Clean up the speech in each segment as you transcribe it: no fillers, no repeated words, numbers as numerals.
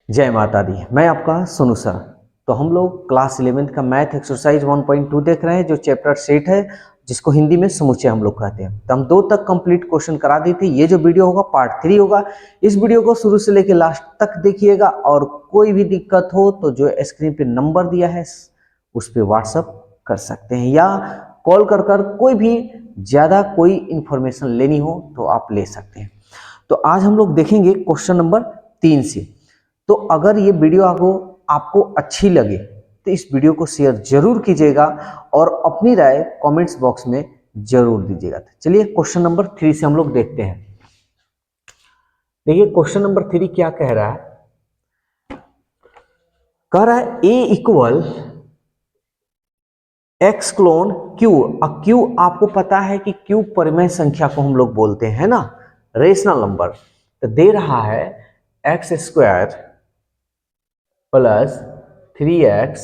जय माता दी। मैं आपका सोनू सर। तो हम लोग क्लास 11th का मैथ एक्सरसाइज 1.2 देख रहे हैं, जो चैप्टर सेट है, जिसको हिंदी में समुच्चय हम लोग कहते हैं। तो हम 2 तक कंप्लीट क्वेश्चन करा दी थी। ये जो वीडियो होगा पार्ट 3 होगा। इस वीडियो को शुरू से लेकर लास्ट तक देखिएगा, और कोई भी दिक्कत हो तो जो स्क्रीन पे नंबर दिया है उस पर व्हाट्सअप कर सकते हैं, या कॉल कर कर कोई भी ज़्यादा कोई इंफॉर्मेशन लेनी हो तो आप ले सकते हैं। तो आज हम लोग देखेंगे क्वेश्चन नंबर 3 से। तो अगर ये वीडियो आपको अच्छी लगे तो इस वीडियो को शेयर जरूर कीजिएगा और अपनी राय कमेंट्स बॉक्स में जरूर दीजिएगा। तो चलिए क्वेश्चन नंबर 3 से हम लोग देखते हैं। देखिए क्वेश्चन नंबर 3 क्या कह रहा है। कह रहा है ए इक्वल एक्स क्लोन क्यू। अब क्यू आपको पता है कि क्यू परिमेय संख्या को हम लोग बोलते हैं ना, रेशनल नंबर। तो दे रहा है x square plus 3x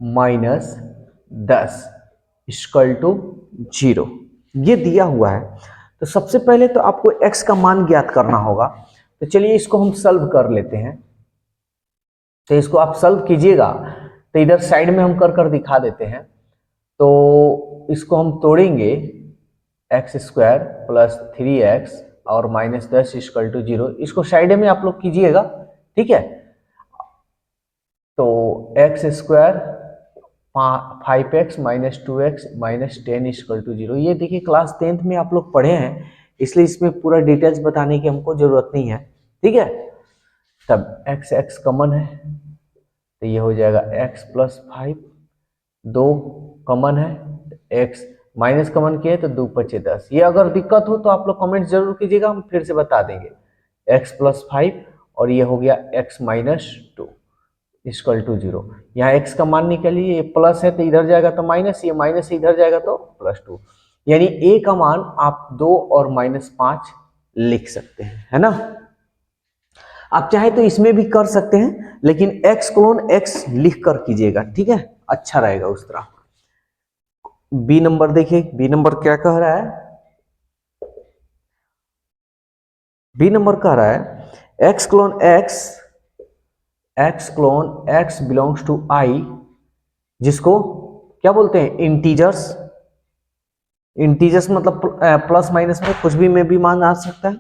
minus 10 equal to 0, ये दिया हुआ है। तो सबसे पहले तो आपको x का मान ज्ञात करना होगा। तो चलिए इसको हम सॉल्व कर लेते हैं। तो इसको आप सॉल्व कीजिएगा, तो इधर साइड में हम कर कर दिखा देते हैं। तो इसको हम तोड़ेंगे, एक्स स्क्वायर प्लस 3x और माइनस 10 इक्वल टू 0, इसको साइड में आप लोग कीजिएगा, ठीक है। तो x square 5x minus 2x minus 10 equal to 0, ये देखिए क्लास 10th में आप लोग पढ़े हैं, इसलिए इसमें पूरा डिटेल्स बताने की हमको जरूरत नहीं है, ठीक है। तब x कॉमन है, तो ये हो जाएगा x प्लस 5, 2 कॉमन है, x माइनस कॉमन किया है तो 2 पचे 10। ये अगर दिक्कत हो तो आप लोग कमेंट जरूर कीजिएगा, हम फिर से बता देंगे। x प्लस 5 और ये हो गया x माइनस 2 इक्वल टू 0। यहाँ x का मान निकालिए, ये प्लस है तो इधर जाएगा तो माइनस, ये माइनस से इधर जाएगा तो प्लस 2, यानी a का मान आप 2 और माइनस 5 लिख सकते हैं, है ना। आप चाहे तो इसमें भी कर सकते हैं, लेकिन x क्लोन x लिख कर कीजिएगा, ठीक है, अच्छा रहेगा उस तरह। बी नंबर देखिए, बी नंबर क्या कह रहा है। बी नंबर कह रहा है x colon x belongs to i, जिसको क्या बोलते हैं, इंटीजर्स। इंटीजर्स मतलब प्लस माइनस में कुछ भी मान आ सकता है।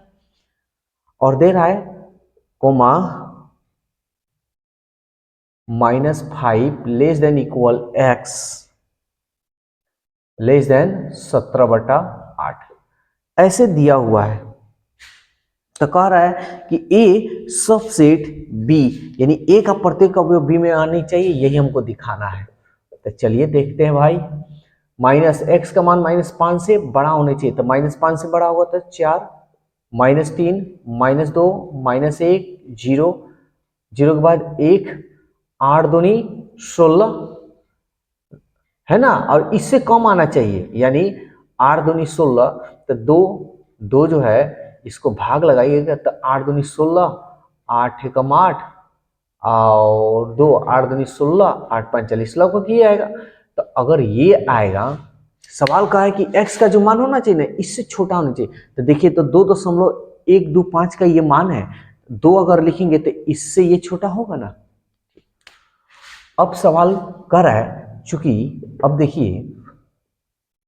और दे रहा है comma -5 less than equal x less than 17/8, ऐसे दिया हुआ है। तो कह रहा है कि a सबसेट b, यानी a का प्रत्येक अवयव b में आनी चाहिए, यही हमको दिखाना है। तो चलिए देखते हैं भाई। माइनस x का मान -5 से बड़ा होना चाहिए, तो -5 से बड़ा होगा तो 4, -3 -2 -1 0, 0 के बाद 1, 8 दूनी 16, है ना। और इससे कम आना चाहिए, यानी 8 दूनी 16, तो 2 जो है इसको भाग लगाइएगा तो 8 दूनी 16, 8 एकम 8 और 2, 8 दूनी 16, 8 5 40, लगभग ये आएगा। तो अगर ये आएगा, सवाल का है कि x का जो मान होना चाहिए ना, इससे छोटा होना चाहिए। तो देखिए, तो 2.125 का ये मान है, 2 अगर लिखेंगे तो इससे ये छोटा होगा ना। अब सवाल कर रहा है, चूंकि अब देखिए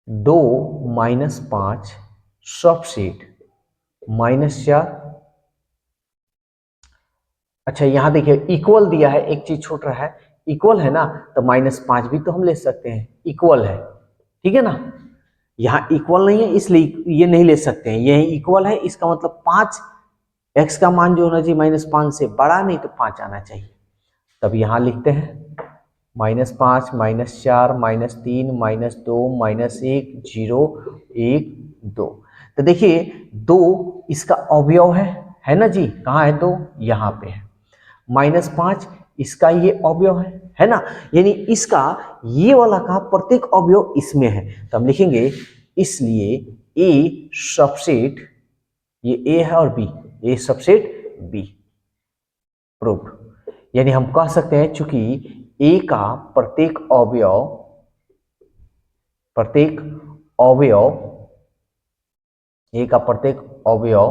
2 -5 सबसेट -4, अच्छा यहां देखिए इक्वल दिया है, एक चीज छूट रहा है, इक्वल है ना, तो -5 भी तो हम ले सकते हैं, इक्वल है, ठीक है ना। यहाँ इक्वल नहीं है इसलिए ये नहीं ले सकते हैं, ये इक्वल है, इसका मतलब 5, x का मान जो होना चाहिए -5 से बड़ा, नहीं तो 5 आना चाहिए। तब यहाँ लिखते हैं -5 -4 -3 -2 -1 0 1 2। तो देखिए 2 इसका अवयव है ना जी, कहाँ है 2, यहाँ पे है। -5 इसका ये अवयव है ना, यानी इसका ये वाला का प्रत्येक अवयव इसमें है। तो हम लिखेंगे इसलिए a सबसेट, ये a है और b, a subset b proved. यानी हम कह सकते हैं चूंकि a का प्रत्येक अवयव a का प्रत्येक अवयव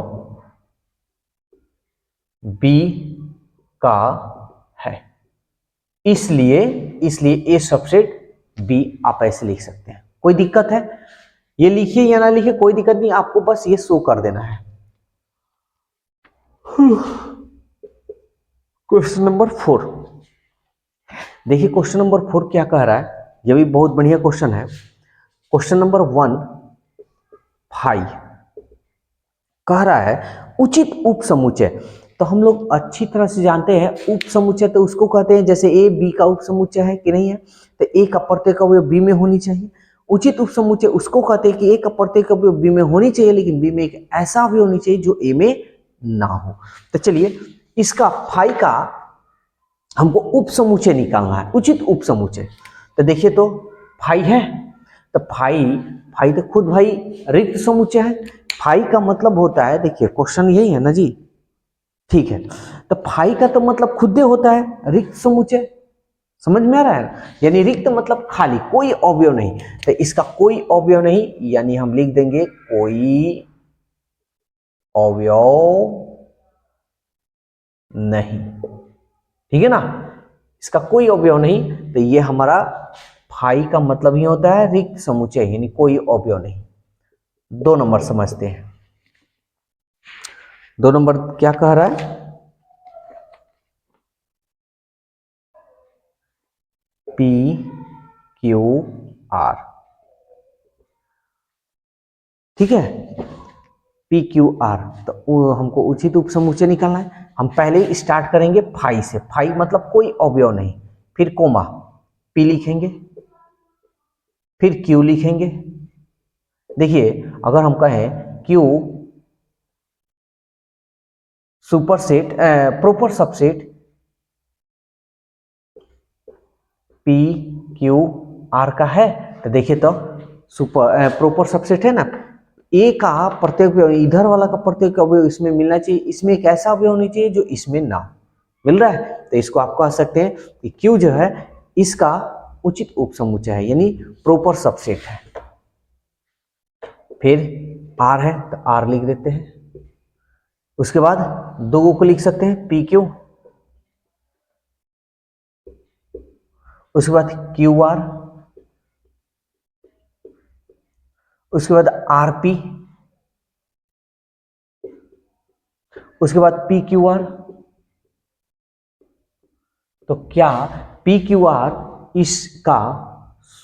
बी का है, इसलिए इसलिए ए सबसेट बी आप ऐसे लिख सकते हैं। कोई दिक्कत है? ये लिखिए या ना लिखिए कोई दिक्कत नहीं, आपको बस ये शो कर देना है। क्वेश्चन नंबर 4 देखिए, क्वेश्चन नंबर 4 क्या कह रहा है, ये भी बहुत बढ़िया क्वेश्चन है। क्वेश्चन नंबर 1 5 कह रहा है उचित उप समुच्चय। तो हम लोग अच्छी तरह से जानते हैं उप समुच्चय तो उसको कहते हैं, जैसे ए बी का उप समुच्चय है कि नहीं है, तो ए का प्रत्येक अवयव बी में होनी चाहिए। उचित उप समुच्चय उसको कहते हैं कि ए का प्रत्येक अवयव बी में होनी चाहिए, लेकिन बी में एक ऐसा अवयव होनी चाहिए जो ए में ना हो। तो चलिए इसका फाई का हमको उप समुच्चय निकालना है, उचित उप समुच्चय। तो देखिए तो फाई है, तो फाई फाई तो खुद भाई रिक्त समुच्चय है। फाई का मतलब होता है, देखिए क्वेश्चन यही है ना जी, ठीक है, तो फाई का तो मतलब खुद होता है रिक्त समुच्चय, समझ में आ रहा है? यानी रिक्त मतलब खाली, कोई अवयव नहीं, तो इसका कोई अवयव नहीं, यानी हम लिख देंगे कोई अवयव नहीं, ठीक है ना, इसका कोई अवयव नहीं। तो ये हमारा फाई का मतलब ही होता है रिक्त समुच्चय, यानी कोई अवयव नहीं। 2 नंबर समझते हैं। 2 नंबर क्या कह रहा है, पी क्यू आर, ठीक है, पी क्यू आर। तो हमको उचित उप समुच्चय निकालना है। हम पहले ही स्टार्ट करेंगे फाई से, फाई मतलब कोई अवयव नहीं, फिर कोमा, पी लिखेंगे, फिर क्यू लिखेंगे। देखिए अगर हम कहें Q super set proper subset P Q are का है, तो देखिए तो सुपर प्रोपर सबसेट है ना, ए का प्रत्येक इधर वाला का प्रत्येक अवयव इसमें मिलना चाहिए, इसमें एक ऐसा अवयव होनी चाहिए जो इसमें ना मिल रहा है, तो इसको आप कह सकते हैं कि क्यू जो है इसका उचित उप समुच्चय है, यानी प्रोपर सबसेट है। फिर आर है तो आर लिख देते हैं, उसके बाद दो को लिख सकते हैं पी क्यू, उसके बाद क्यू आर, उसके बाद आर पी, उसके बाद पी क्यू आर। तो क्या पी क्यू आर इसका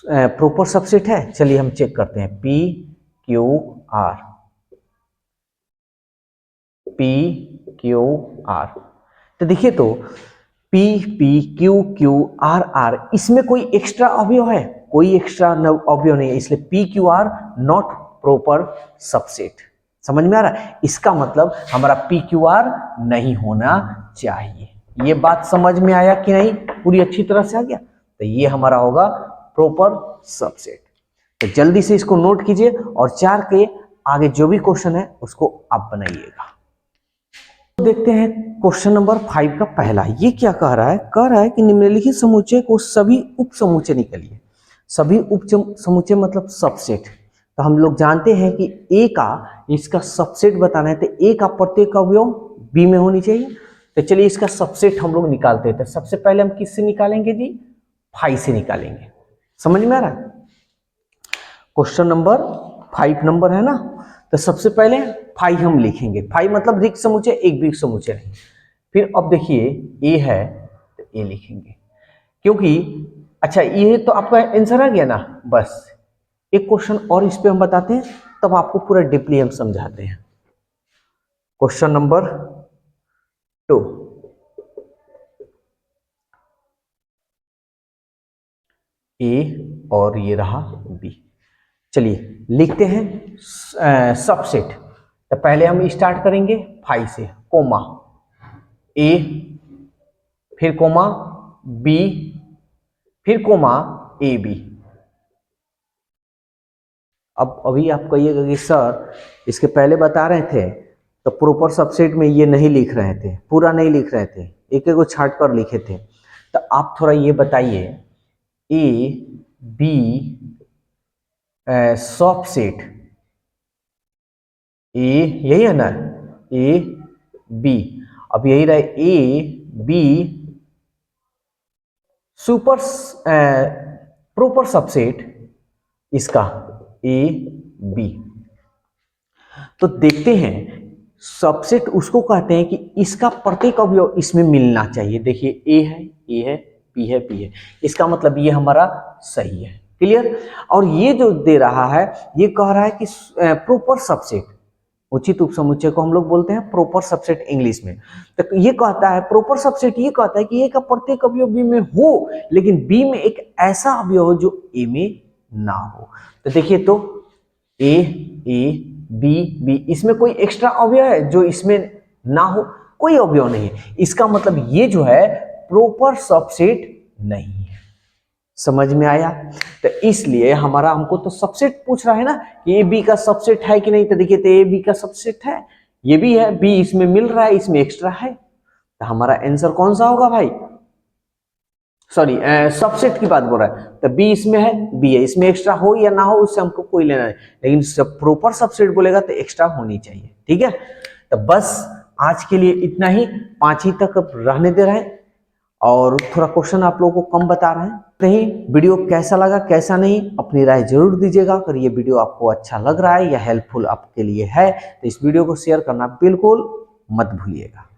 प्रॉपर सबसेट है? चलिए हम चेक करते हैं, P Q R, P Q R. तो देखिए तो P P Q Q R R, इसमें कोई एक्स्ट्रा अवयव है? कोई एक्स्ट्रा अवयव नहीं है, इसलिए P Q are not proper subset. समझ में आ रहा है? इसका मतलब हमारा पी क्यू आर नहीं होना चाहिए। ये बात समझ में आया कि नहीं? पूरी अच्छी तरह से आ गया? तो ये हमारा होगा प्रॉपर सबसेट। तो जल्दी से इसको नोट कीजिए और 4 के आगे जो भी क्वेश्चन है उसको आप बनाइएगा। तो देखते हैं क्वेश्चन नंबर 5 का पहला, ये क्या कह रहा है? कह रहा है कि निम्नलिखित समुच्चय को सभी उप समुच्चय निकालिए। सभी उप समुच्चय मतलब सबसेट। तो हम लोग जानते हैं कि ए का इसका सबसेट बताना है, तो ए का प्रत्येक अवयव बी में होनी चाहिए। तो चलिए इसका सबसेट हम लोग निकालते हैं। तो सबसे पहले हम किससे निकालेंगे जी? 5 से निकालेंगे। समझ में आ रहा है? क्वेश्चन नंबर 5 नंबर है ना, तो सबसे पहले 5 हम लिखेंगे। 5 मतलब रिक्त समुच्चय, एक भी रिक्त समुच्चय नहीं। फिर अब देखिए ए है तो ए लिखेंगे, क्योंकि अच्छा ये तो आपका आंसर आ गया ना। बस एक क्वेश्चन और इस पे हम बताते हैं, तब आपको पूरा डीपली हम समझाते हैं। क्वेश्चन नंबर 2, ए और ये रहा बी। चलिए लिखते हैं सबसेट। तो पहले हम स्टार्ट करेंगे 5 से, कोमा ए, फिर कोमा बी, फिर कोमा ए बी। अब अभी आप कहिएगा कि सर इसके पहले बता रहे थे तो प्रॉपर सबसेट में ये नहीं लिख रहे थे, पूरा नहीं लिख रहे थे, एक एक को छाट कर लिखे थे। तो आप थोड़ा ये बताइए, ए बी सबसेट ए, यही है ना, ए बी, अब यही रहे A be super proper subset इसका ए बी। तो देखते हैं, सबसेट उसको कहते हैं कि इसका प्रत्येक अवयव इसमें मिलना चाहिए। देखिए ए है, ए है, बी है, बी है, इसका मतलब ये हमारा सही है। क्लियर। और ये जो दे रहा है ये कह रहा है कि प्रॉपर सबसेट, उचित उपसमुच्चय को हम लोग बोलते हैं प्रॉपर सबसेट इंग्लिश में। तो ये कहता है प्रॉपर सबसेट, ये कहता है कि ए का प्रत्येक अवयव बी में हो, लेकिन बी में एक ऐसा अवयव हो जो ए में ना हो। तो देखिए, तो ए बी बी, इसमें कोई एक्स्ट्रा अवयव है जो इसमें ना हो? कोई अवयव नहीं है। इसका मतलब ये जो है प्रॉपर सबसेट नहीं है। समझ में आया? तो इसलिए हमारा हमको तो सबसेट पूछ रहा है ना कि ए बी का सबसेट है कि नहीं। तो देखिए, तो ए बी का सबसेट है, ये भी है, बी इसमें मिल रहा है, इसमें एक्स्ट्रा है। तो हमारा आंसर कौन सा होगा भाई? सॉरी, सबसेट की बात बोल रहा है, तो बी इसमें है, बी है, इसमें एक्स्ट्रा हो या ना हो उससे हमको कोई लेना नहीं, लेकिन सब प्रॉपर सबसेट बोलेगा तो एक्स्ट्रा होनी चाहिए। ठीक है। तो बस आज के लिए इतना ही, 5 ही तक रहने दे रहे हैं और थोड़ा क्वेश्चन आप लोगों को कम बता रहे हैं। नहीं, वीडियो कैसा लगा कैसा नहीं अपनी राय जरूर दीजिएगा। अगर ये वीडियो आपको अच्छा लग रहा है या हेल्पफुल आपके लिए है तो इस वीडियो को शेयर करना बिल्कुल मत भूलिएगा।